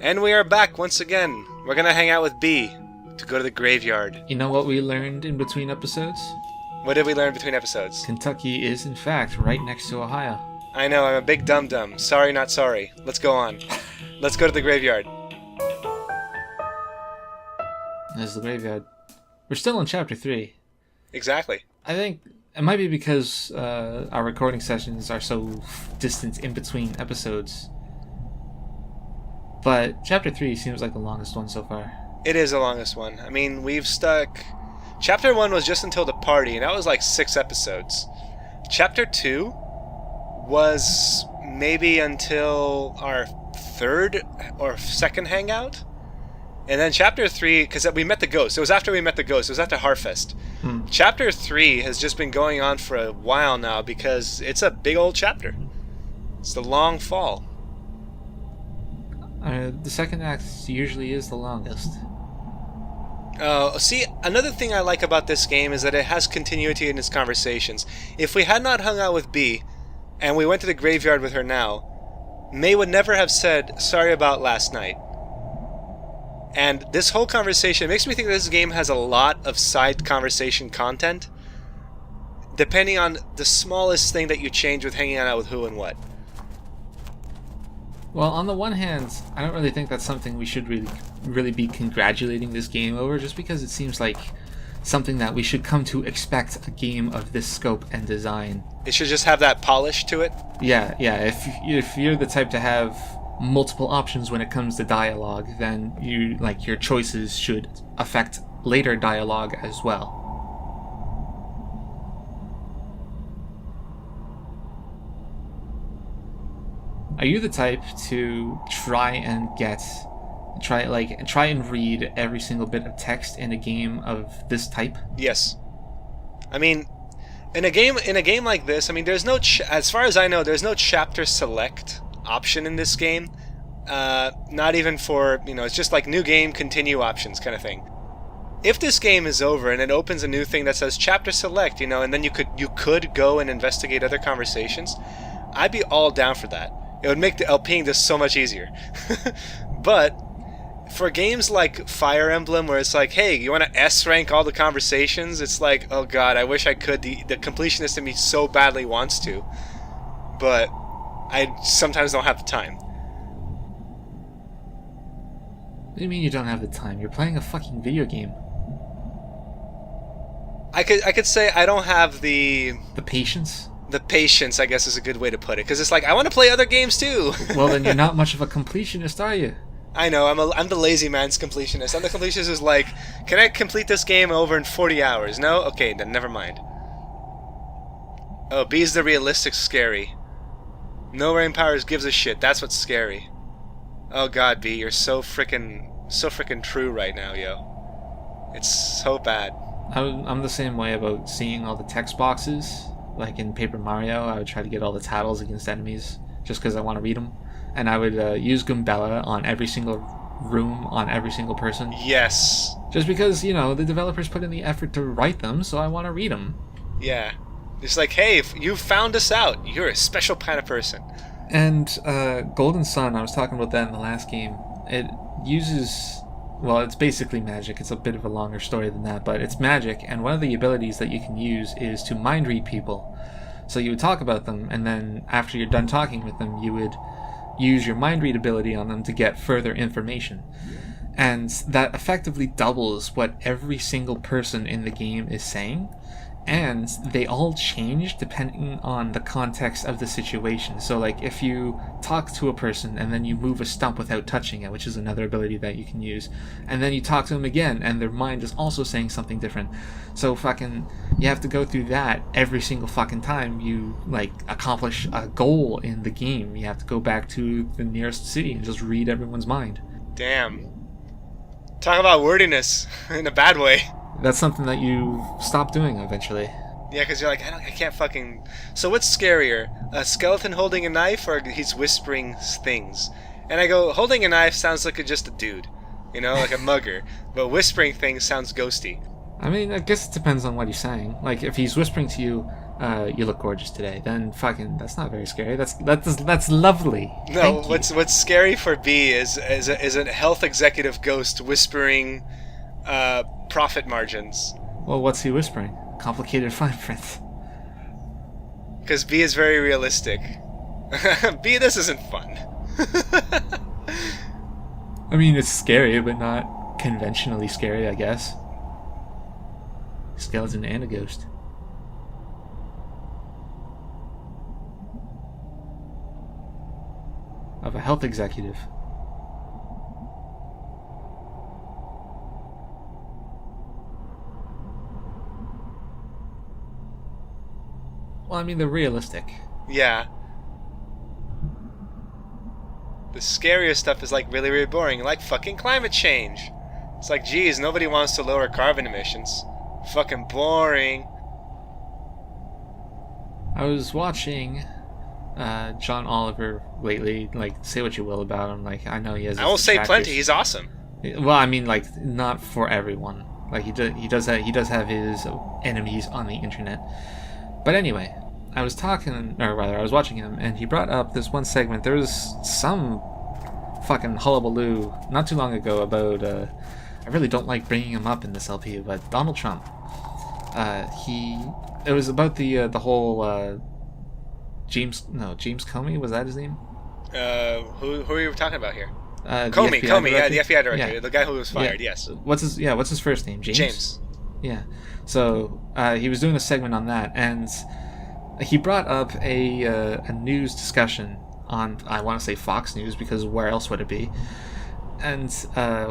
And we are back once again. We're gonna hang out with Bea to go to the graveyard. You know what we learned in between episodes? What did we learn between episodes? Kentucky is, in fact, right next to Ohio. I know, I'm a big dum-dum. Sorry, not sorry. Let's go on. Let's go to the graveyard. There's the graveyard. We're still in Chapter 3. Exactly. I think it might be because our recording sessions are so distant in between episodes. But Chapter 3 seems like the longest one so far. It is the longest one. I mean, we've stuck... Chapter 1 was just until the party, and that was like 6 episodes. Chapter 2 was maybe until our third or second hangout. And then Chapter 3, because we met the ghost. It was after we met the ghost. It was after Harfest. Chapter 3 has just been going on for a while now because it's a big old chapter. It's the long fall. The second act usually is the longest. See, another thing I like about this game is that it has continuity in its conversations. If we had not hung out with Bea, and we went to the graveyard with her now, Mae would never have said, sorry about last night. And this whole conversation makes me think that this game has a lot of side conversation content, depending on the smallest thing that you change with hanging out with who and what. Well, on the one hand, I don't really think that's something we should really be congratulating this game over, just because it seems like something that we should come to expect a game of this scope and design. It should just have that polish to it? Yeah. If you're the type to have multiple options when it comes to dialogue, then your choices should affect later dialogue as well. Are you the type to try and read every single bit of text in a game of this type? Yes. I mean, in a game like this, I mean, there's no as far as I know, there's no chapter select option in this game. Not even for, it's just like new game, continue options kind of thing. If this game is over and it opens a new thing that says chapter select, and then you could go and investigate other conversations, I'd be all down for that. It would make the LPing this so much easier. But for games like Fire Emblem, where it's like, hey, you want to S rank all the conversations? It's like, oh god, I wish I could. The completionist in me so badly wants to, but I sometimes don't have the time. What do you mean you don't have the time? You're playing a fucking video game. I could say I don't have the patience. The patience, I guess, is a good way to put it, because it's like I want to play other games too. Well, then you're not much of a completionist, are you? I know, I'm the lazy man's completionist. I'm the completionist who's like, can I complete this game over in 40 hours? No? Okay, then never mind. Oh, Bea's the realistic scary. No Rain Powers gives a shit. That's what's scary. Oh god, Bea, you're so frickin' true right now, yo. It's so bad. I'm the same way about seeing all the text boxes. Like in Paper Mario, I would try to get all the titles against enemies just because I want to read them. And I would use Goombella on every single room, on every single person. Yes. Just because, the developers put in the effort to write them, so I want to read them. Yeah. It's like, hey, if you found us out, you're a special kind of person. And Golden Sun, I was talking about that in the last game. It uses... Well, it's basically magic. It's a bit of a longer story than that, but it's magic, and one of the abilities that you can use is to mind read people. So you would talk about them, and then after you're done talking with them, you would use your mind read ability on them to get further information. And that effectively doubles what every single person in the game is saying, and they all change depending on the context of the situation. So like if you talk to a person and then you move a stump without touching it, which is another ability that you can use, and then you talk to them again and their mind is also saying something different. So you have to go through that every single fucking time you accomplish a goal in the game. You have to go back to the nearest city and just read everyone's mind. Damn. Talk about wordiness in a bad way. That's something that you stop doing eventually. Yeah, because you're like, I can't fucking... So what's scarier? A skeleton holding a knife, or he's whispering things? And I go, holding a knife sounds like just a dude. Like a mugger. But whispering things sounds ghosty. I mean, I guess it depends on what he's saying. Like, if he's whispering to you, You look gorgeous today. Then fucking, that's not very scary. That's lovely. No, Thank you. what's scary for B is a health executive ghost whispering profit margins. Well, what's he whispering? Complicated fine print. Because B is very realistic. B, this isn't fun. I mean, it's scary, but not conventionally scary, I guess. Skeleton and a ghost. Of a health executive. Well, I mean, they're realistic. Yeah. The scarier stuff is like really, really boring, like fucking climate change. It's like, geez, nobody wants to lower carbon emissions. Fucking boring. I was watching John Oliver lately. Like, say what you will about him. Like, I know he has. I will say detractors. plenty. He's awesome. Well, I mean, like, not for everyone. Like, he does have his enemies on the internet. But anyway, I was watching him, and he brought up this one segment. There was some fucking hullabaloo not too long ago about, I really don't like bringing him up in this LP, but Donald Trump. It was about the whole, James Comey, was that his name? Who are you talking about here? Comey, yeah, the FBI director, yeah. The guy who was fired, yes. What's his first name? James? Yeah. So he was doing a segment on that, and he brought up a news discussion on, I want to say Fox News, because where else would it be? And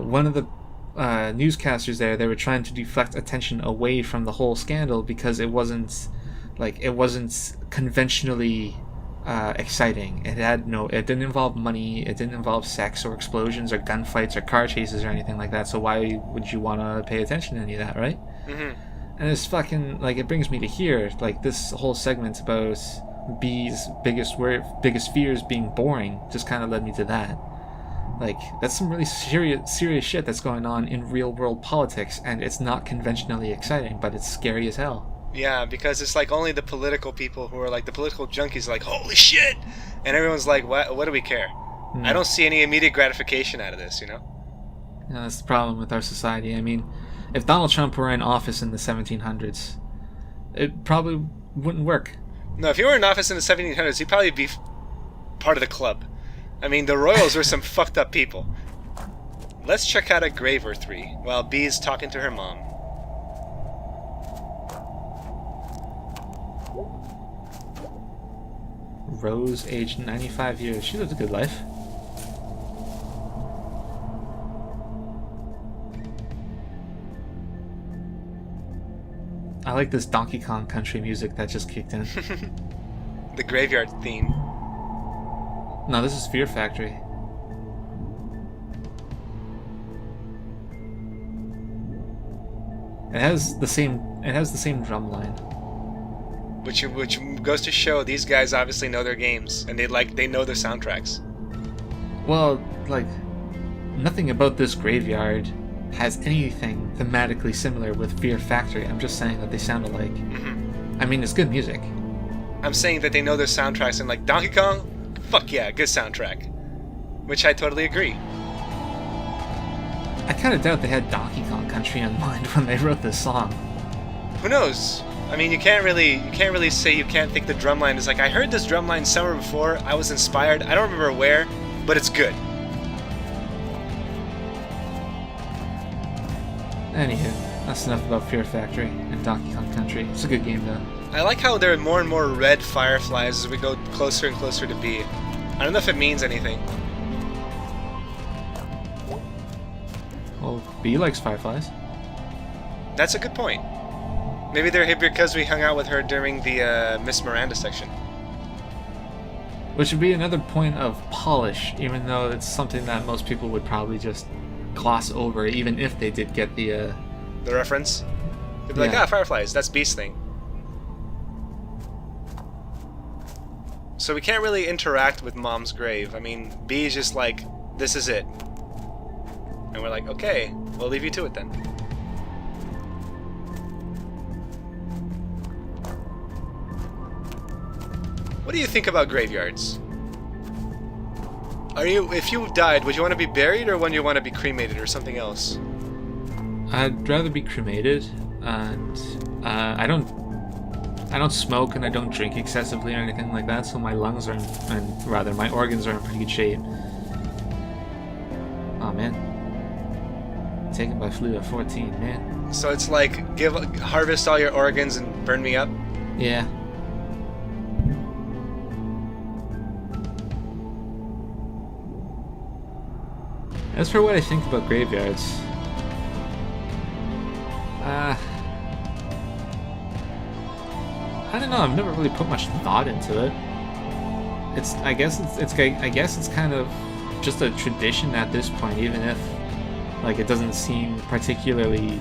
one of the newscasters there, they were trying to deflect attention away from the whole scandal because it wasn't conventionally exciting. It didn't involve money, it didn't involve sex or explosions or gunfights or car chases or anything like that. So why would you want to pay attention to any of that, right? Mm-hmm. And it's fucking, like, it brings me to here, like, this whole segment about B's biggest fears being boring just kind of led me to that. Like, that's some really serious shit that's going on in real world politics, and it's not conventionally exciting, but it's scary as hell. Yeah, because it's like only the political people who are like the political junkies are like, holy shit! And everyone's like, what do we care? I don't see any immediate gratification out of this, you know? Yeah, that's the problem with our society. I mean, if Donald Trump were in office in the 1700s, it probably wouldn't work. No, if he were in office in the 1700s, he'd probably be part of the club. I mean, the royals were some fucked up people. Let's check out a grave or three while Bee's talking to her mom. Rose, aged 95 years. She lived a good life. I like this Donkey Kong country music that just kicked in. The graveyard theme. No, this is Fear Factory. It has the same drum line. Which goes to show these guys obviously know their games and they know their soundtracks. Well, like, nothing about this graveyard has anything thematically similar with Fear Factory. I'm just saying that they sound alike. Mm-hmm. I mean, it's good music. I'm saying that they know their soundtracks, and like Donkey Kong, fuck yeah, good soundtrack. Which I totally agree. I kind of doubt they had Donkey Kong Country in mind when they wrote this song. Who knows? I mean, you can't really say you can't think the drumline is like, I heard this drumline somewhere before, I was inspired, I don't remember where, but it's good. Anywho, that's enough about Fear Factory and Donkey Kong Country. It's a good game, though. I like how there are more and more red fireflies as we go closer and closer to B. I don't know if it means anything. Well, B likes fireflies. That's a good point. Maybe they're here because we hung out with her during the Miss Miranda section. Which would be another point of polish, even though it's something that most people would probably just gloss over, even if they did get the reference. They'd be like, fireflies, that's Beast's thing. So we can't really interact with Mom's grave. I mean, B is just like, this is it. And we're like, okay, we'll leave you to it then. What do you think about graveyards? If you died, would you want to be buried or would you want to be cremated or something else? I'd rather be cremated, and I don't smoke and I don't drink excessively or anything like that, so my lungs are, and rather my organs are in pretty good shape. Oh man, taken by flu at 14, man. So it's like harvest all your organs and burn me up? Yeah. As for what I think about graveyards, I don't know. I've never really put much thought into it. I guess it's kind of just a tradition at this point, even if like it doesn't seem particularly.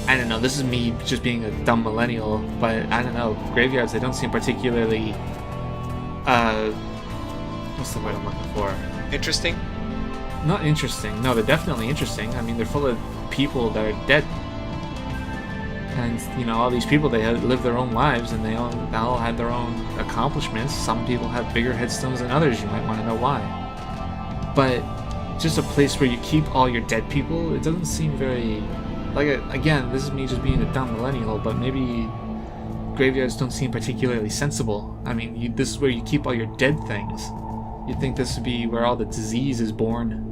I don't know. This is me just being a dumb millennial, but I don't know. Graveyards, they don't seem particularly. What's the word I'm looking for? Interesting? Not interesting. No, they're definitely interesting. I mean, they're full of people that are dead. And, you know, all these people, they live their own lives, and they all have their own accomplishments. Some people have bigger headstones than others. You might want to know why. But just a place where you keep all your dead people, it doesn't seem very... Like, again, this is me just being a dumb millennial, but maybe graveyards don't seem particularly sensible. I mean, this is where you keep all your dead things. You'd think this would be where all the disease is born.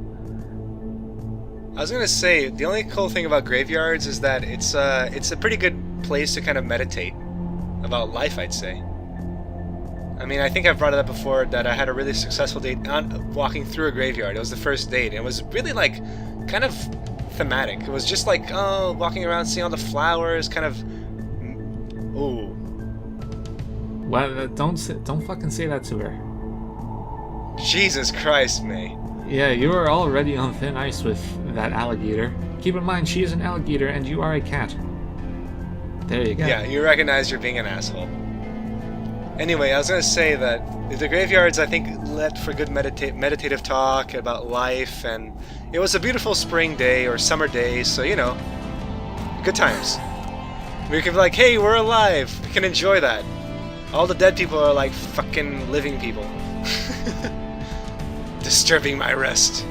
I was gonna say, the only cool thing about graveyards is that it's a pretty good place to kind of meditate about life, I'd say. I mean, I think I've brought it up before that I had a really successful date on walking through a graveyard. It was the first date, and it was really like kind of thematic. It was just like, oh, walking around, seeing all the flowers, kind of. Ooh. Well, don't fucking say that to her. Jesus Christ, Mae. Yeah, you are already on thin ice with that alligator. Keep in mind, she is an alligator and you are a cat. There you go. Yeah, you recognize you're being an asshole. Anyway, I was going to say that the graveyards, I think, let for good meditative talk about life, and it was a beautiful spring day or summer day, so, you know, good times. We can be like, hey, we're alive. We can enjoy that. All the dead people are like fucking living people. Disturbing my rest.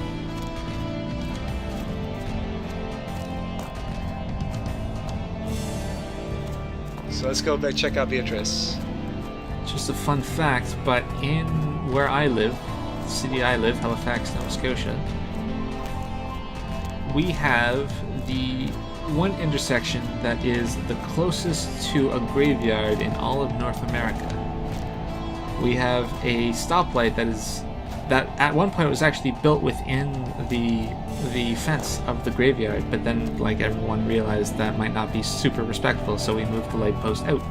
So let's go back check out Beatrice. Just a fun fact, but in where I live, the city I live, Halifax, Nova Scotia, we have the one intersection that is the closest to a graveyard in all of North America. We have a stoplight that at one point was actually built within the fence of the graveyard, but then like everyone realized that might not be super respectful, so we moved the light post out.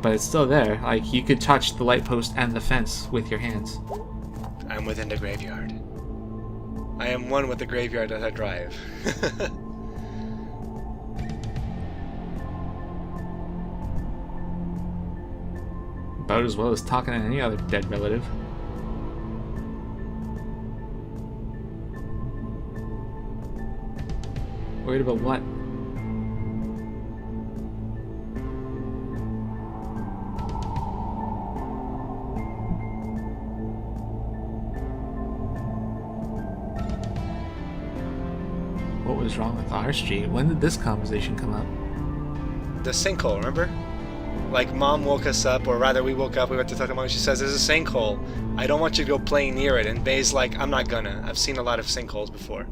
But it's still there. Like, you could touch the light post and the fence with your hands. I'm within the graveyard. I am one with the graveyard as I drive. About as well as talking to any other dead relative. Worried about what? What was wrong with our street? When did this conversation come up? The sinkhole, remember? Like, Mom woke us up, or rather we woke up, we went to talk to Mom, and she says, there's a sinkhole. I don't want you to go playing near it. And Bae's like, I'm not gonna. I've seen a lot of sinkholes before.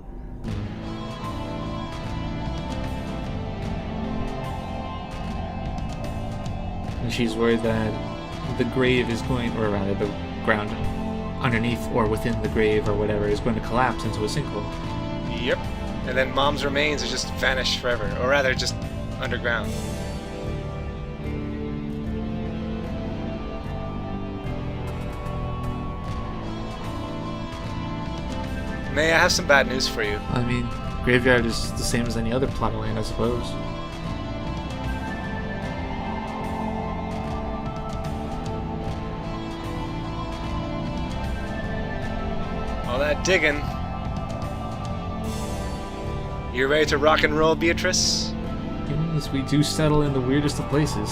And she's worried that the grave is going, or rather the ground underneath or within the grave or whatever is going to collapse into a sinkhole. Yep. And then Mom's remains are just vanished forever, or rather just underground. May I have some bad news for you? I mean, graveyard is the same as any other plot of land, I suppose. All that digging. You ready to rock and roll, Beatrice? Yes, we do settle in the weirdest of places.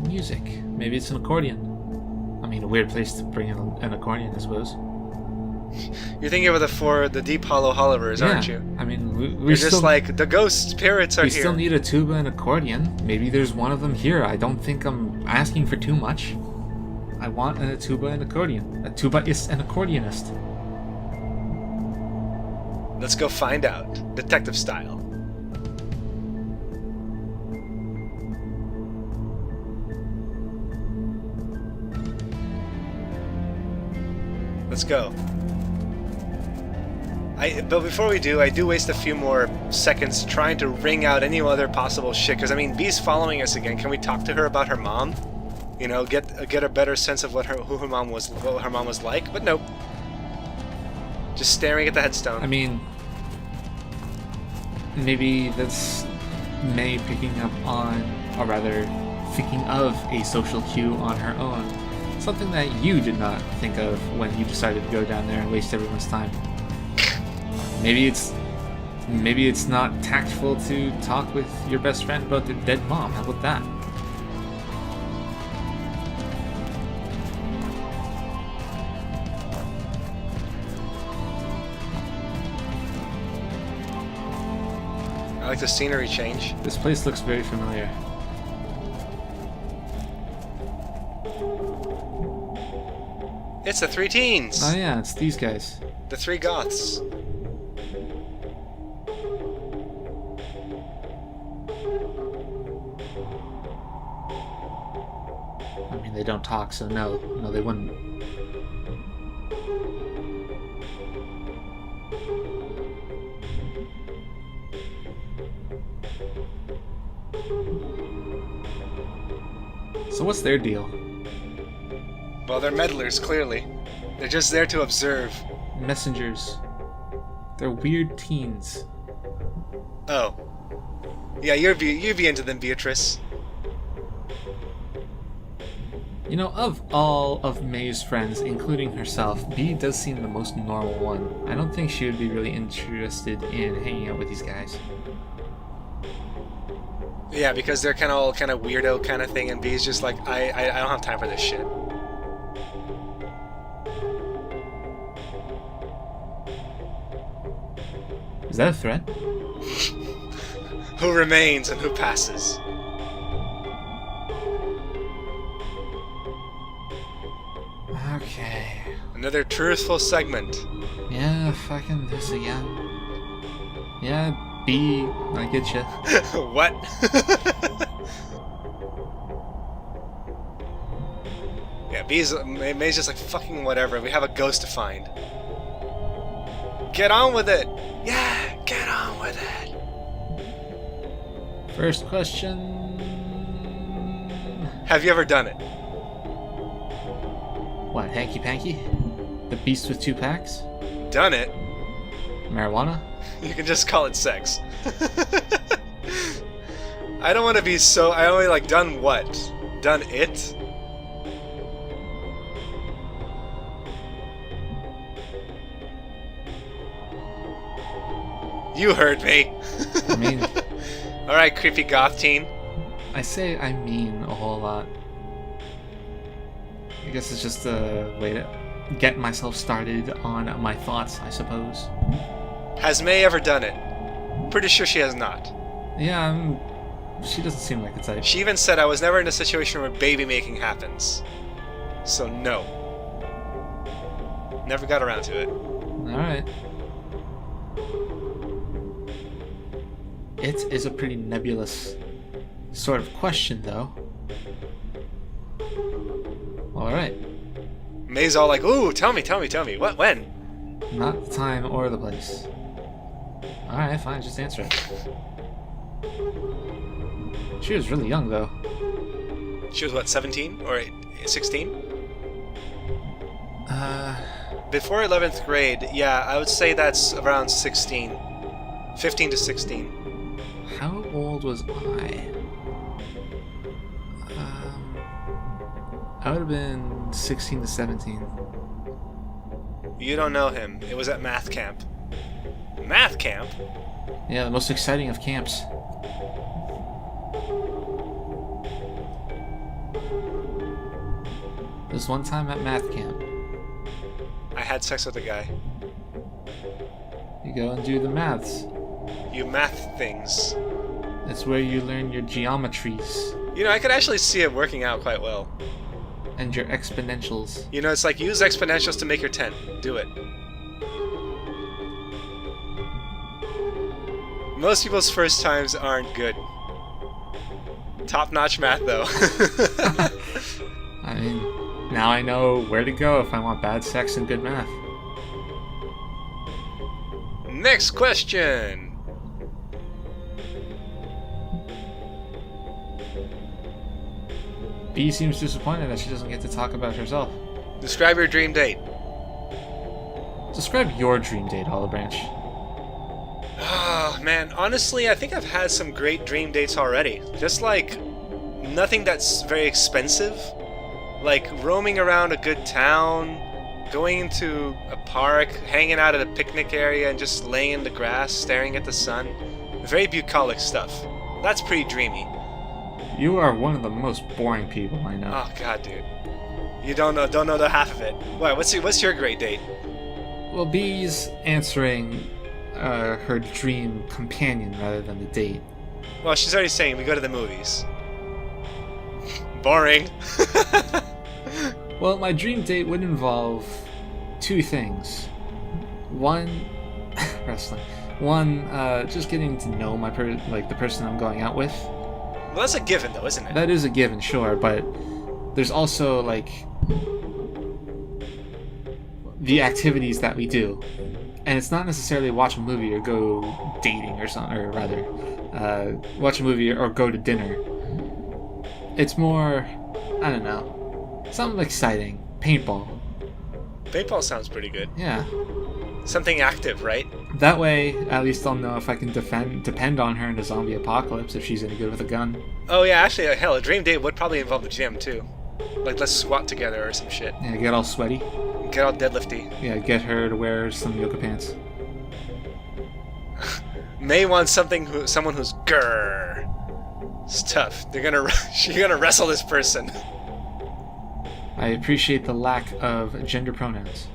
music. Maybe it's an accordion. I mean, a weird place to bring in an accordion, I suppose. You're thinking of the Deep Hollow Hollowers, aren't you? I mean, You're just like, the ghost spirits are we here. still need a tuba and accordion. Maybe there's one of them here. I don't think I'm asking for too much. I want a tuba and accordion. A tubaist and accordionist. Let's go find out. Detective style. Let's go. But before we do, I do waste a few more seconds trying to wring out any other possible shit. Because I mean, Bea's following us again. Can we talk to her about her mom? You know, get a better sense of what her mom was like. But nope. Just staring at the headstone. I mean, maybe that's Mae picking up on, or rather, thinking of a social cue on her own. Something that you did not think of when you decided to go down there and waste everyone's time. Maybe it's not tactful to talk with your best friend about their dead mom. How about that? I like the scenery change. This place looks very familiar. It's the three teens. Oh yeah, it's these guys. The three goths. I mean, they don't talk, so no, they wouldn't. So what's their deal? Well, they're meddlers, clearly. They're just there to observe. Messengers. They're weird teens. Oh. Yeah, you'd be into them, Beatrice. You know, of all of Mae's friends, including herself, Bea does seem the most normal one. I don't think she would be really interested in hanging out with these guys. Yeah, because they're kind of weirdo kind of thing, and Bea's just like, I don't have time for this shit. Is that a threat? Who remains and who passes? Okay. Another truthful segment. Yeah, fucking this again. Yeah, Bea, I get you. What? Yeah, Mae's just like, fucking whatever. We have a ghost to find. Get on with it! Yeah, get on with it! First question. Have you ever done it? What, hanky panky? The beast with 2 packs? Done it? Marijuana? You can just call it sex. I don't want to be so... I only like, done what? Done it? You heard me. I mean... Alright, creepy goth teen. I say I mean a whole lot. I guess it's just a way to get myself started on my thoughts, I suppose. Has Mae ever done it? Pretty sure she has not. Yeah, she doesn't seem like the type. She even said I was never in a situation where baby making happens. So no. Never got around to it. Alright. It is a pretty nebulous sort of question, though. Alright. Mae's all like, ooh, tell me. What, when? Not the time or the place. Alright, fine, just answer it. She was really young, though. She was what, 17? Or 16? Before 11th grade, yeah, I would say that's around 16. 15 to 16. How old was I? I would have been 16 to 17. You don't know him. It was at math camp. Math camp? Yeah, the most exciting of camps. This one time at math camp, I had sex with a guy. you go and do the maths. You math things. It's where you learn your geometries You know, I could actually see it working out quite well. and your exponentials. You know, it's like use exponentials to make your 10. Do it. Most people's first times aren't good. Top-notch math, though. I mean, now I know where to go if I want bad sex and good math. Next question. Bea seems disappointed that she doesn't get to talk about herself. Describe your dream date. Describe your dream date, Olive Branch. Oh, man. Honestly, I think I've had some great dream dates already. Just like nothing that's very expensive. Like roaming around a good town, going into a park, hanging out at a picnic area and just laying in the grass, staring at the sun. Very bucolic stuff. That's pretty dreamy. You are one of the most boring people I know. Oh god, dude. You don't know the half of it. What? What's your great date? Well, Bea's answering her dream companion rather than the date. Well, she's already saying we go to the movies. Boring. Well, my dream date would involve two things. One, wrestling. One, just getting to know the person I'm going out with. Well, that's a given, though, isn't it? That is a given, sure, but there's also like the activities that we do, and it's not necessarily watch a movie or go dating or something, or rather, watch a movie or go to dinner. It's more, I don't know, something exciting. Paintball. Paintball sounds pretty good. Yeah. Something active, right? That way, at least I'll know if I can depend on her in a zombie apocalypse if she's any good with a gun. Oh yeah, actually, hell, a dream date would probably involve the gym too. Like let's squat together or some shit. Yeah, get all sweaty. Get all deadlifty. Yeah, get her to wear some yoga pants. May wants someone who's grrr. It's tough. She's gonna wrestle this person. I appreciate the lack of gender pronouns.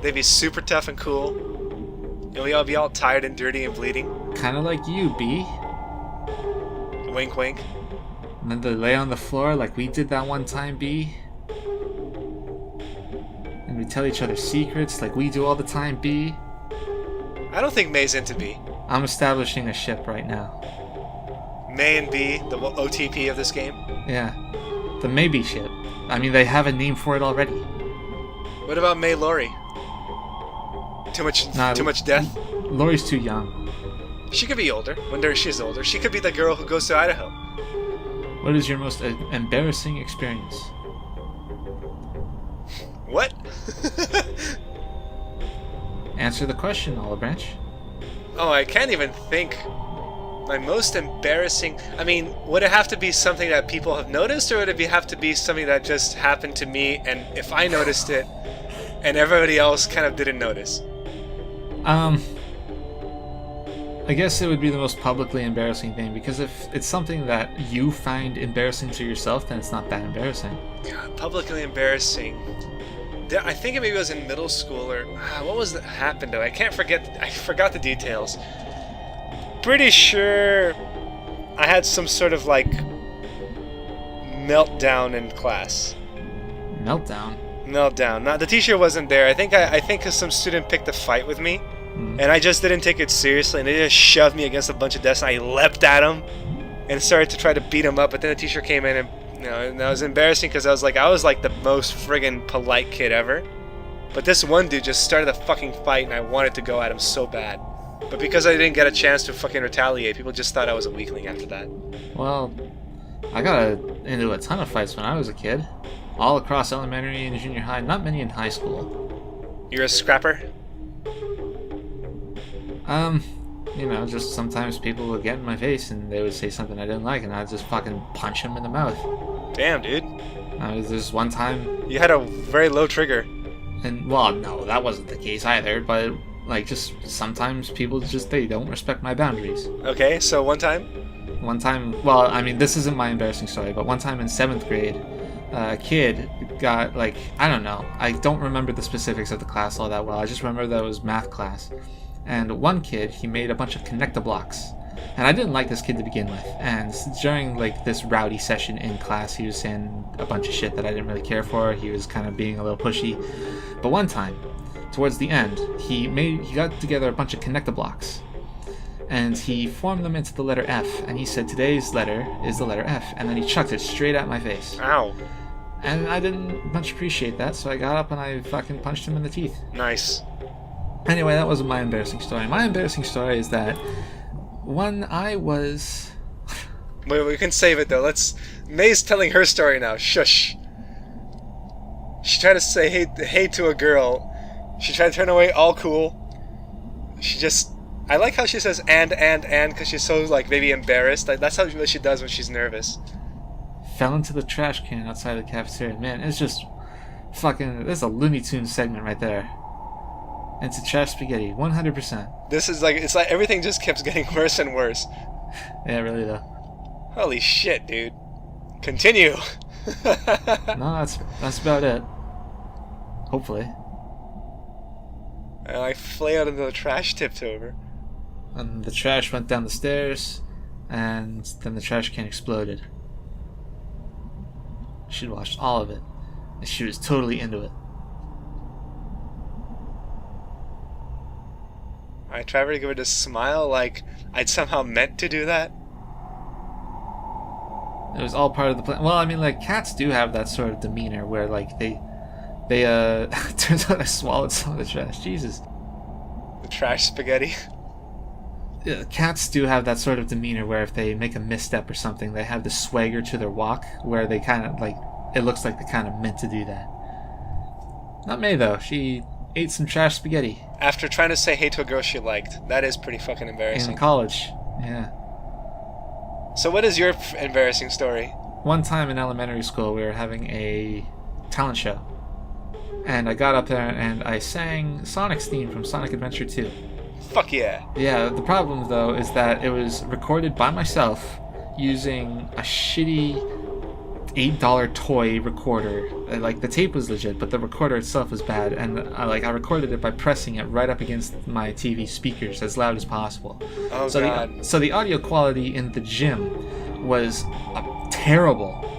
They'd be super tough and cool. And we all be all tired and dirty and bleeding. Kind of like you, Bea. Wink wink. And then they lay on the floor like we did that one time, Bea. And we tell each other secrets like we do all the time, Bea. I don't think May's into Bea. I'm establishing a ship right now. Mae and Bea, the OTP of this game. Yeah. The maybe ship. I mean, they have a name for it already. What about Mae Laurie? Too much death? Laurie's too young. She could be older. She's older. She could be the girl who goes to Idaho. What is your most embarrassing experience? What? Answer the question, Olive Branch. Oh, I can't even think. My most embarrassing... I mean, would it have to be something that people have noticed, or would it have to be something that just happened to me, and if I noticed it, and everybody else kind of didn't notice? I guess it would be the most publicly embarrassing thing, because if it's something that you find embarrassing to yourself, then it's not that embarrassing. God, publicly embarrassing. I think it maybe was in middle school, or... what was that happened, though? I forgot the details. Pretty sure I had some sort of, like, meltdown in class. Meltdown? Meltdown. The teacher wasn't there. I think some student picked a fight with me, and I just didn't take it seriously, and they just shoved me against a bunch of desks, and I leapt at him and started to try to beat him up, but then the teacher came in, and that was embarrassing because I was like the most friggin' polite kid ever. But this one dude just started a fucking fight, and I wanted to go at him so bad. But because I didn't get a chance to fucking retaliate, people just thought I was a weakling after that. Well, I got into a ton of fights when I was a kid. All across elementary and junior high, not many in high school. You're a scrapper? You know, just sometimes people would get in my face and they would say something I didn't like, and I'd just fucking punch them in the mouth. Damn, dude. There's one time... You had a very low trigger. And, well, no, that wasn't the case either, but... Like, just sometimes people they don't respect my boundaries. Okay, so one time? One time, well, I mean, this isn't my embarrassing story, but one time in 7th grade, a kid got, like, I don't know. I don't remember the specifics of the class all that well. I just remember that it was math class. And one kid, he made a bunch of connector blocks. And I didn't like this kid to begin with. And during, like, this rowdy session in class, he was saying a bunch of shit that I didn't really care for. He was kind of being a little pushy. But one time, towards the end, he got together a bunch of connector blocks. And he formed them into the letter F, and he said, today's letter is the letter F, and then he chucked it straight at my face. Ow. And I didn't much appreciate that, so I got up and I fucking punched him in the teeth. Nice. Anyway, that wasn't my embarrassing story. My embarrassing story is that when I was... Wait, we can save it, though. Mae's telling her story now. Shush. She tried to say hey to a girl. She tried to turn away all cool. She just... I like how she says and, because she's so, like, maybe embarrassed. Like, that's how she does when she's nervous. Fell into the trash can outside the cafeteria. Man, it's just fucking... This is a Looney Tunes segment right there. Into trash spaghetti, 100%. This is like... It's like everything just keeps getting worse and worse. Yeah, really, though. Holy shit, dude. Continue. No, that's about it. Hopefully. And I flailed into the trash, tipped over. And the trash went down the stairs, and then the trash can exploded. She'd watched all of it, and she was totally into it. I tried to give her a smile like I'd somehow meant to do that. It was all part of the plan. Well, I mean, like, cats do have that sort of demeanor where, like, they turns out I swallowed some of the trash. Jesus. The trash spaghetti. Yeah, cats do have that sort of demeanor where if they make a misstep or something, they have the swagger to their walk where they kind of, like, it looks like they kind of meant to do that. Not Mae, though. She ate some trash spaghetti. After trying to say hey to a girl she liked. That is pretty fucking embarrassing. In college. Yeah. So what is your embarrassing story? One time in elementary school, we were having a talent show. And I got up there and I sang Sonic's theme from Sonic Adventure 2. Fuck yeah. Yeah, the problem, though, is that it was recorded by myself using a shitty $8 toy recorder. Like, the tape was legit, but the recorder itself was bad. And I recorded it by pressing it right up against my TV speakers as loud as possible. Oh, so God. So the audio quality in the gym was terrible.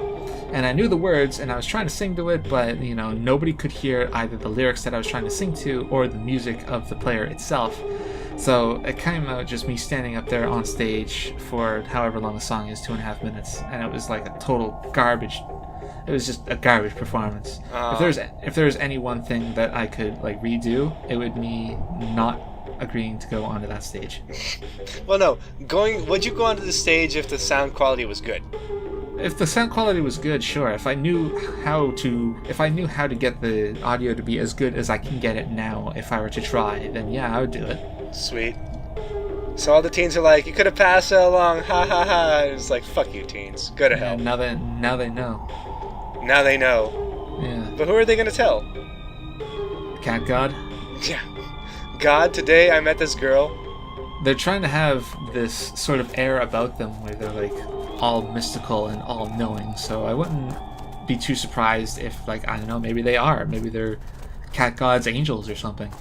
And I knew the words, and I was trying to sing to it, but, you know, nobody could hear either the lyrics that I was trying to sing to or the music of the player itself. So it came out just me standing up there on stage for however long the song is, 2.5 minutes, and it was like a total garbage. It was just a garbage performance. If there's any one thing that I could, like, redo, it would be not agreeing to go onto that stage. Well, no. Would you go onto the stage if the sound quality was good? If the sound quality was good, sure. If I knew how to get the audio to be as good as I can get it now, if I were to try, then yeah, I would do it. Sweet. So all the teens are like, you could have passed so long, ha ha ha. It's like, fuck you, teens. Go to hell. Now they know. Now they know. Yeah. But who are they gonna tell? Cat God? Yeah. God, today I met this girl. They're trying to have this sort of air about them where they're like all mystical and all knowing, so I wouldn't be too surprised if, like, I don't know, maybe they are. Maybe they're Cat God's angels or something.